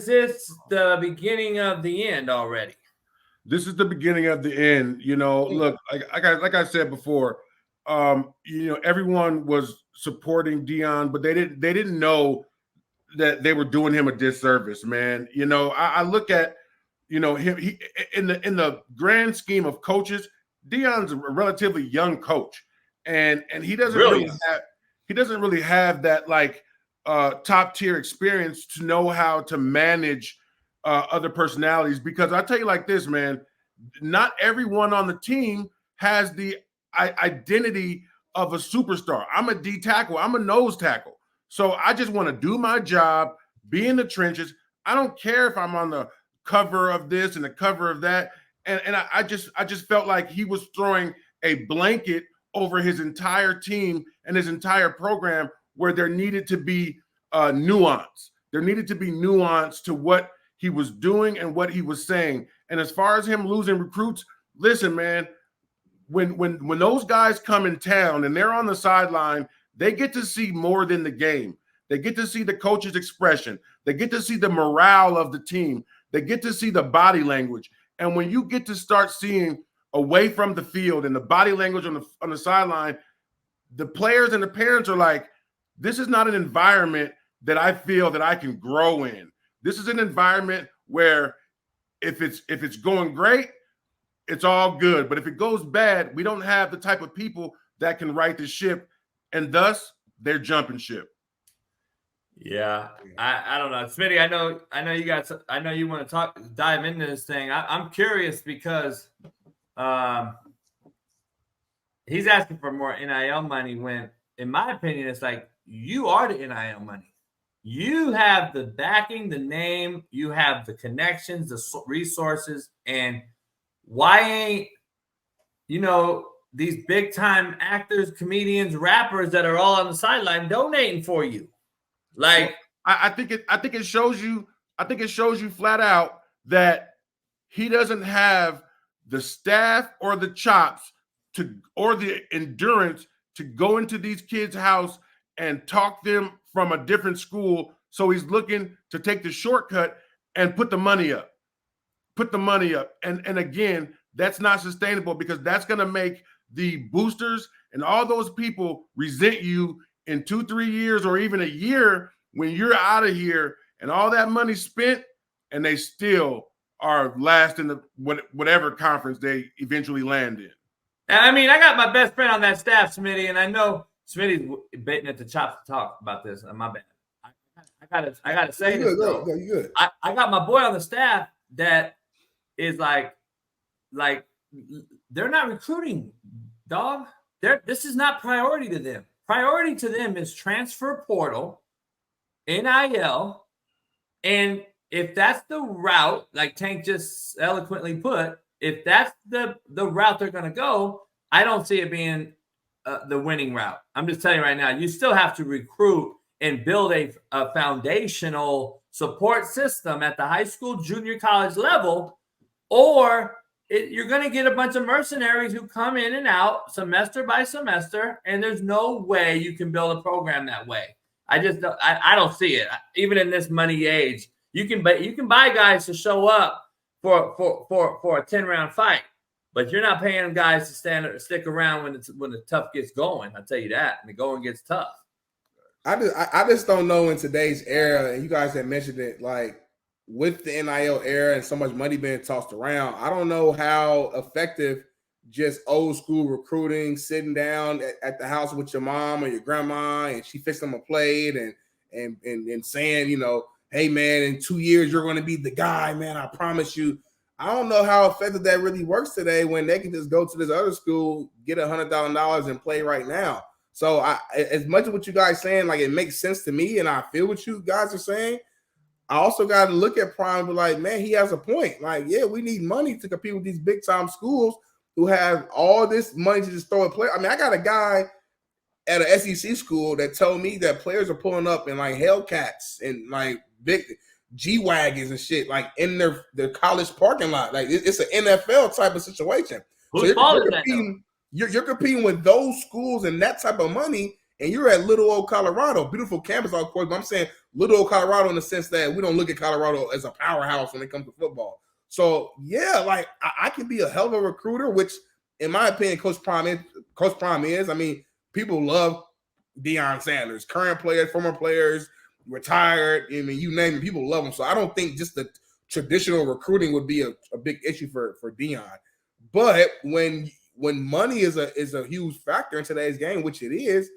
Is this the beginning of the end already? This is the beginning of the end. Look, like I said before, everyone was supporting Deion, but they didn't know that they were doing him a disservice, man. I look at, him in the grand scheme of coaches, Deion's a relatively young coach, and he doesn't really have that like top tier experience to know how to manage other personalities. Because I tell you like this, man, not everyone on the team has the identity of a superstar. I'm a D tackle. I'm a nose tackle. So I just want to do my job, be in the trenches. I don't care if I'm on the cover of this and the cover of that. And I just felt like he was throwing a blanket over his entire team and his entire program, where there needed to be nuance. There needed to be nuance to what he was doing and what he was saying. And as far as him losing recruits, listen, man, when those guys come in town and they're on the sideline, they get to see more than the game. They get to see the coach's expression. They get to see the morale of the team. They get to see the body language. And when you get to start seeing away from the field and the body language on the sideline, the players and the parents are like, this is not an environment that I feel that I can grow in. This is an environment where if it's going great, it's all good. But if it goes bad, we don't have the type of people that can right the ship, and thus they're jumping ship. Yeah, I don't know, Smitty. I know you want to dive into this thing. I'm curious because he's asking for more NIL money when, in my opinion, it's like you are the NIL money. You have the backing, the name, you have the connections, the resources, and why ain't these big time actors, comedians, rappers that are all on the sideline donating for you? Like, I think it shows you. I think it shows you flat out that he doesn't have the staff or the chops or the endurance to go into these kids' house and talk them from a different school. So he's looking to take the shortcut and put the money up. And again, that's not sustainable, because that's going to make the boosters and all those people resent you in 2-3 years or even a year when you're out of here and all that money spent, and they still are last in the whatever conference they eventually land in. I mean, I got my best friend on that staff, Smitty, and I know Smitty's baiting at the chops to talk about this. My bad. I gotta say this. Go, you good. I got my boy on the staff that is like they're not recruiting, dog. This is not priority to them. Priority to them is transfer portal, NIL, and if that's the route, like Tank just eloquently put, if that's the route they're going to go, I don't see it being the winning route. I'm just telling you right now, you still have to recruit and build a foundational support system at the high school, junior college level, or you're going to get a bunch of mercenaries who come in and out semester by semester, and there's no way you can build a program that way. I don't see it. Even in this money age, you can buy guys to show up for a 10-round fight, but you're not paying guys to stick around when the tough gets going. I'll tell you that. And the going gets tough. I just don't know in today's era, and you guys have mentioned it, like with the NIL era and so much money being tossed around, I don't know how effective just old school recruiting, sitting down at the house with your mom or your grandma, and she fixed them a plate and saying, hey man, in 2 years you're going to be the guy, man. I promise you. I don't know how effective that really works today when they can just go to this other school, get $100,000 and play right now. So as much of what you guys saying, like it makes sense to me, and I feel what you guys are saying. I also got to look at Prime and be like, man, he has a point. Like, yeah, we need money to compete with these big time schools who have all this money to just throw a player. I mean, I got a guy at an SEC school that told me that players are pulling up in like Hellcats and like big G-Wagons and shit, like in their college parking lot. Like it's an NFL type of situation. So you're competing with those schools and that type of money, And you're at little old Colorado, beautiful campus, of course, but I'm saying little old Colorado in the sense that we don't look at Colorado as a powerhouse when it comes to football. So, yeah, like I can be a hell of a recruiter, which, in my opinion, Coach Prime is. I mean, people love Deion Sanders, current players, former players, retired. I mean, you name it, people love him. So I don't think just the traditional recruiting would be a big issue for Deion. But when money is a huge factor in today's game, which it is,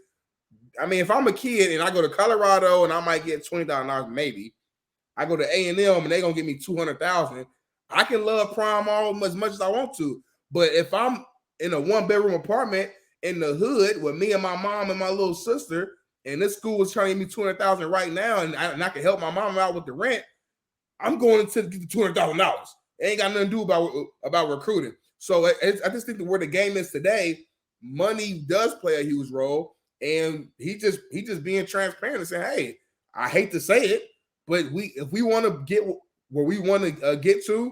I mean, if I'm a kid and I go to Colorado and I might get $20,000, maybe I go to A&M and they're gonna give me $200,000. I can love Prime all as much as I want to, but if I'm in a 1-bedroom apartment in the hood with me and my mom and my little sister, and this school is trying to give me $200,000 right now, and I can help my mom out with the rent, I'm going to get the $200,000. It ain't got nothing to do about recruiting. So I just think that where the game is today, money does play a huge role, and he just being transparent and saying, "Hey, I hate to say it, but if we want to get where we want to get to,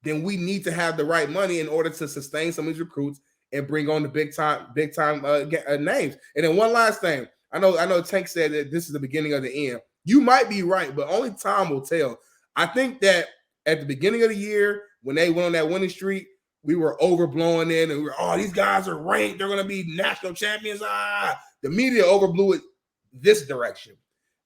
then we need to have the right money in order to sustain some of these recruits and bring on the big time names." And then one last thing, I know Tank said that this is the beginning of the end. You might be right, but only time will tell. I think that at the beginning of the year, when they went on that winning streak, we were overblowing it, and we were, these guys are ranked, they're going to be national champions. The media overblew it this direction.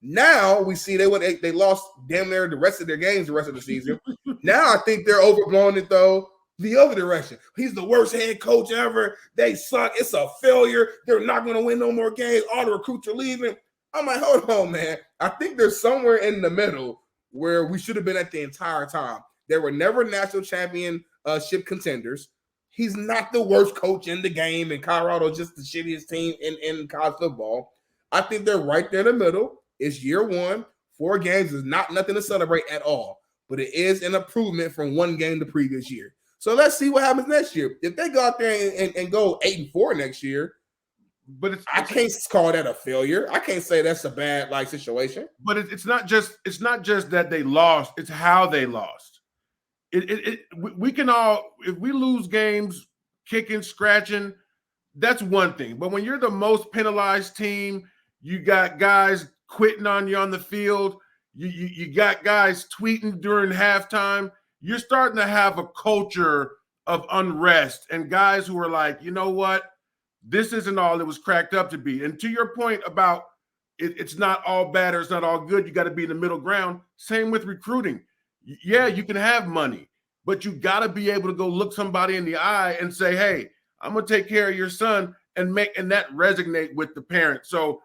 Now we see they lost damn near the rest of their games the rest of the season. Now I think they're overblowing it though the other direction. He's the worst head coach ever. They suck. It's a failure. They're not going to win no more games. All the recruits are leaving. I'm like, hold on, man. I think there's somewhere in the middle where we should have been at the entire time. They were never national championship contenders. He's not the worst coach in the game, and Colorado just the shittiest team in college football. I think they're right there in the middle. It's year one. 4 games is not nothing to celebrate at all, but it is an improvement from 1 game the previous year. So let's see what happens next year. If they go out there and go 8-4 next year, but I can't call that a failure. I can't say that's a bad situation. But it's not just that they lost; it's how they lost. We can all, if we lose games, kicking, scratching, that's one thing. But when you're the most penalized team, you got guys quitting on you on the field. You got guys tweeting during halftime. You're starting to have a culture of unrest and guys who are like, you know what? This isn't all it was cracked up to be. And to your point about it's not all bad or it's not all good, you got to be in the middle ground. Same with recruiting. Yeah, you can have money, but you got to be able to go look somebody in the eye and say, hey, I'm going to take care of your son and that resonate with the parents. So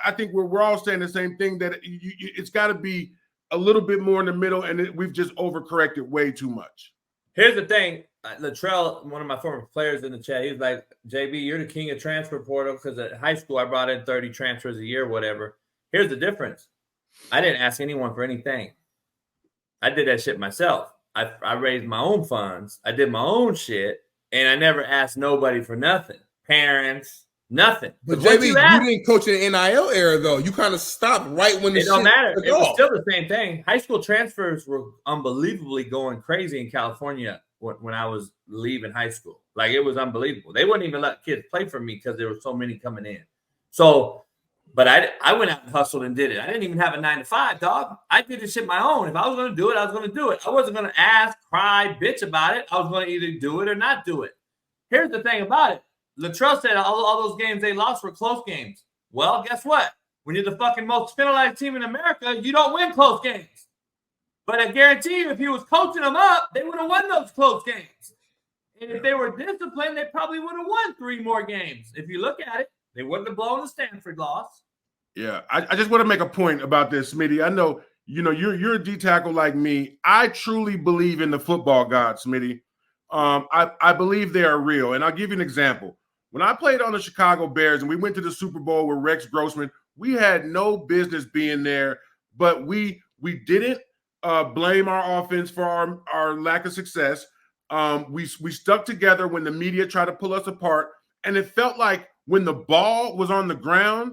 I think we're all saying the same thing, that it's got to be a little bit more in the middle, and we've just overcorrected way too much. Here's the thing. Latrell, one of my former players in the chat, he was like, JB, you're the king of transfer portal, because at high school I brought in 30 transfers a year, whatever. Here's the difference. I didn't ask anyone for anything. I did that shit myself. I raised my own funds. I did my own shit, and I never asked nobody for nothing. Parents, nothing. But JB, you didn't coach in the NIL era, though. You kind of stopped right when the shit don't matter. It was still the same thing. High school transfers were unbelievably going crazy in California when I was leaving high school. Like, it was unbelievable. They wouldn't even let kids play for me because there were so many coming in. So, but I went out and hustled and did it. I didn't even have a 9-to-5, dog. I did this shit my own. If I was going to do it, I was going to do it. I wasn't going to ask, cry, bitch about it. I was going to either do it or not do it. Here's the thing about it. Latrell said all those games they lost were close games. Well, guess what? When you're the fucking most penalized team in America, you don't win close games. But I guarantee you, if he was coaching them up, they would have won those close games. And if they were disciplined, they probably would have won 3 more games. If you look at it, they wouldn't have blown the Stanford loss. Yeah, I just want to make a point about this, Smitty. I know, you're a D tackle like me. I truly believe in the football god, Smitty. I believe they are real. And I'll give you an example. When I played on the Chicago Bears and we went to the Super Bowl with Rex Grossman, we had no business being there, but we didn't blame our offense for our lack of success. We stuck together when the media tried to pull us apart, and it felt like when the ball was on the ground,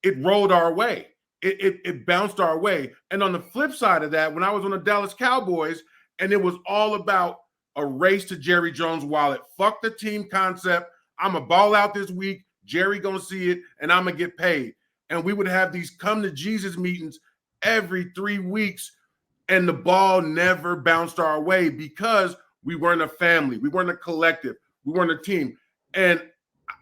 it rolled our way. It bounced our way. And on the flip side of that, when I was on the Dallas Cowboys, and it was all about a race to Jerry Jones' wallet, fuck the team concept. I'm a ball out this week. Jerry gonna see it, and I'm gonna get paid. And we would have these come to Jesus meetings every 3 weeks, and the ball never bounced our way because we weren't a family, we weren't a collective, we weren't a team. And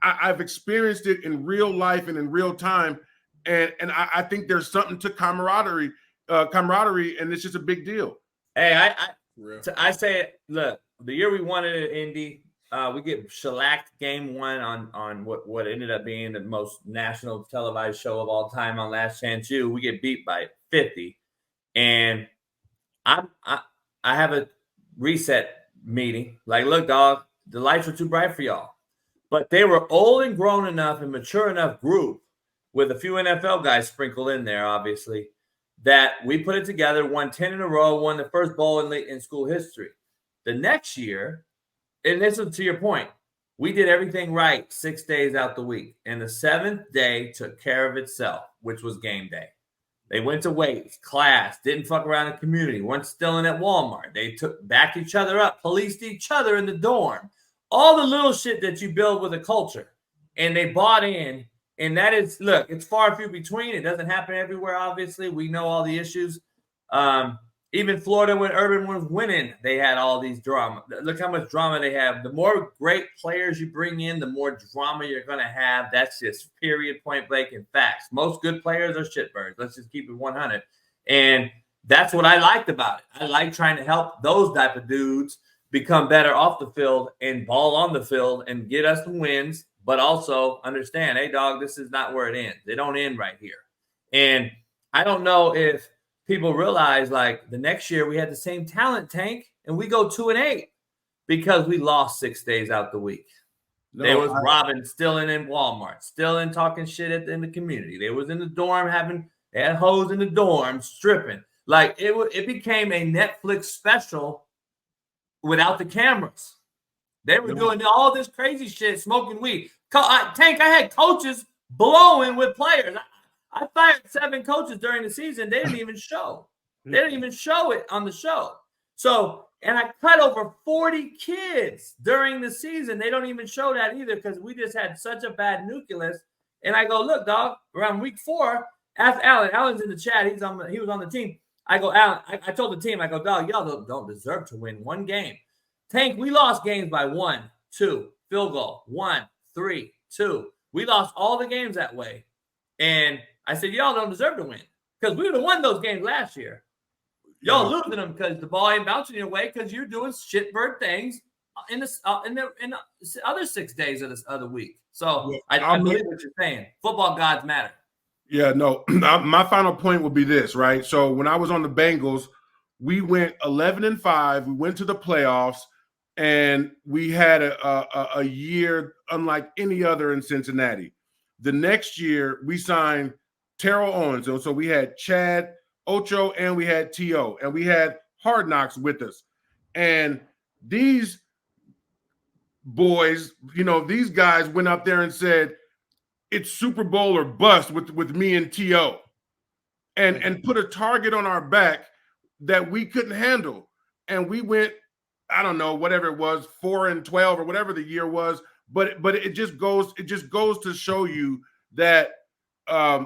I've experienced it in real life and in real time, and I think there's something to camaraderie, and it's just a big deal. Hey, I say it. Look, the year we won it at Indy, we get shellacked game 1 on what ended up being the most national televised show of all time on Last Chance U. We get beat by 50, and I have a reset meeting. Like, look, dog, the lights were too bright for y'all, but they were old and grown enough and mature enough group with a few NFL guys sprinkled in there, obviously, that we put it together, won 10 in a row, won the first bowl in school history. The next year, and this is to your point, we did everything right 6 days out the week. And the 7th day took care of itself, which was game day. They went to weights, class, didn't fuck around in the community, weren't stealing at Walmart. They backed each other up, policed each other in the dorm. All the little shit that you build with a culture. And they bought in. And that is, look, it's far and few between. It doesn't happen everywhere, obviously. We know all the issues. Even Florida, when Urban was winning, they had all these drama. Look how much drama they have. The more great players you bring in, the more drama you're going to have. That's just period, point blank, and facts. Most good players are shitbirds. Let's just keep it 100. And that's what I liked about it. I like trying to help those type of dudes become better off the field and ball on the field and get us some wins, but also understand, hey, dog, this is not where it ends. They don't end right here. And I don't know if people realize, like, the next year we had the same talent tank and we go 2-8 because we lost 6 days out the week. They was robbing, still in Walmart, still in talking shit in the community. They was in the dorm they had hoes in the dorm stripping. Like, it became a Netflix special without the cameras. They were doing all this crazy shit, smoking weed. Tank, I had coaches blowing with players. I fired 7 coaches during the season. They didn't even show. They didn't even show it on the show. So, and I cut over 40 kids during the season. They don't even show that either because we just had such a bad nucleus. And I go, look, dog, around week 4, ask Alan. Alan's in the chat. He was on the team. I go, Alan, I told the team, I go, dog, y'all don't deserve to win one game. Tank, we lost games by 1, 2, field goal, 1, 3, 2. We lost all the games that way. And I said, y'all don't deserve to win because we would have won those games last year. Y'all losing them because the ball ain't bouncing your way because you're doing shitbird things in the other 6 days of this other week. So I believe what you're saying. Football gods matter. Yeah, no. My final point would be this, right? So when I was on the Bengals, we went 11-5. We went to the playoffs, and we had a year unlike any other in Cincinnati. The next year, we signed Terrell Owens. So we had Chad Ocho and we had T.O. and we had Hard Knocks with us. And these boys, these guys went up there and said, it's Super Bowl or bust with me and T.O. and put a target on our back that we couldn't handle. And we went, I don't know, whatever it was, 4-12 or whatever the year was. But it just goes to show you that a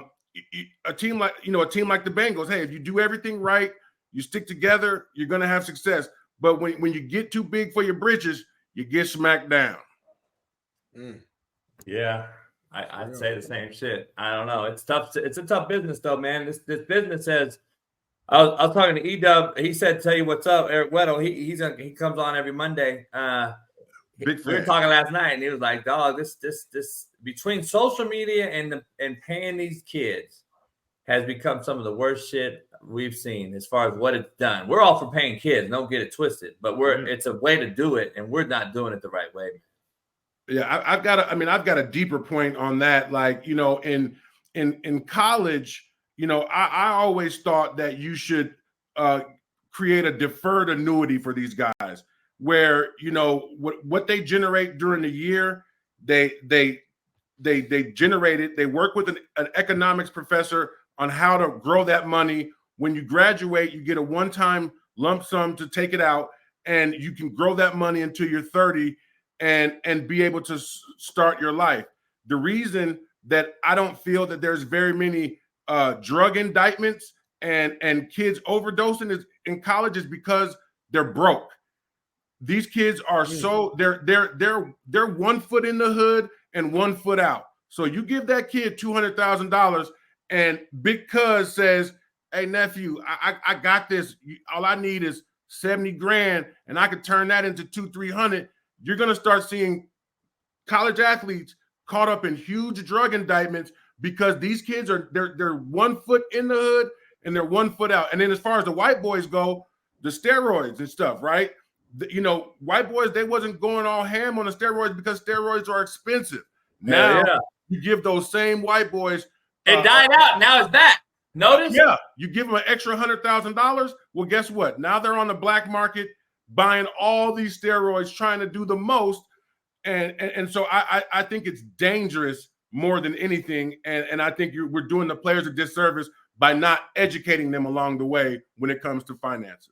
team like the Bengals, hey, if you do everything right, you stick together, you're gonna have success. But when you get too big for your britches, you get smacked down. Yeah, I'd say the same shit. I don't know. It's tough. It's a tough business though, man. This business says. I was talking to E-Dub. He said, "Tell you what's up, Eric Weddle. He comes on every Monday." We were talking last night, and he was like, "Dog, this between social media and paying these kids has become some of the worst shit we've seen as far as what it's done. We're all for paying kids, don't get it twisted, but it's a way to do it, and we're not doing it the right way." Yeah, I've got a deeper point on that. Like, in college, I always thought that you should create a deferred annuity for these guys, where what they generate during the year, they generate it. They work with an economics professor on how to grow that money. When you graduate, you get a one-time lump sum to take it out, and you can grow that money until you're 30 and be able to start your life. the reason that I don't feel that there's very many drug indictments and kids overdosing in college is because they're broke. These kids are so they're 1 foot in the hood and 1 foot out. So you give that kid $200,000 and Big Cuz says, "Hey nephew, I got this. All I need is 70 grand and I could turn that into 200-300." You're going to start seeing college athletes caught up in huge drug indictments because these kids they're 1 foot in the hood and they're 1 foot out. And then as far as the white boys go, the steroids and stuff, right? White boys, they wasn't going all ham on the steroids because steroids are expensive. Now you give those same white boys. It died out. Now it's back. Notice? Yeah, you give them an extra $100,000. Well, guess what? Now they're on the black market buying all these steroids, trying to do the most. And so I think it's dangerous more than anything. And I think we're doing the players a disservice by not educating them along the way when it comes to finances.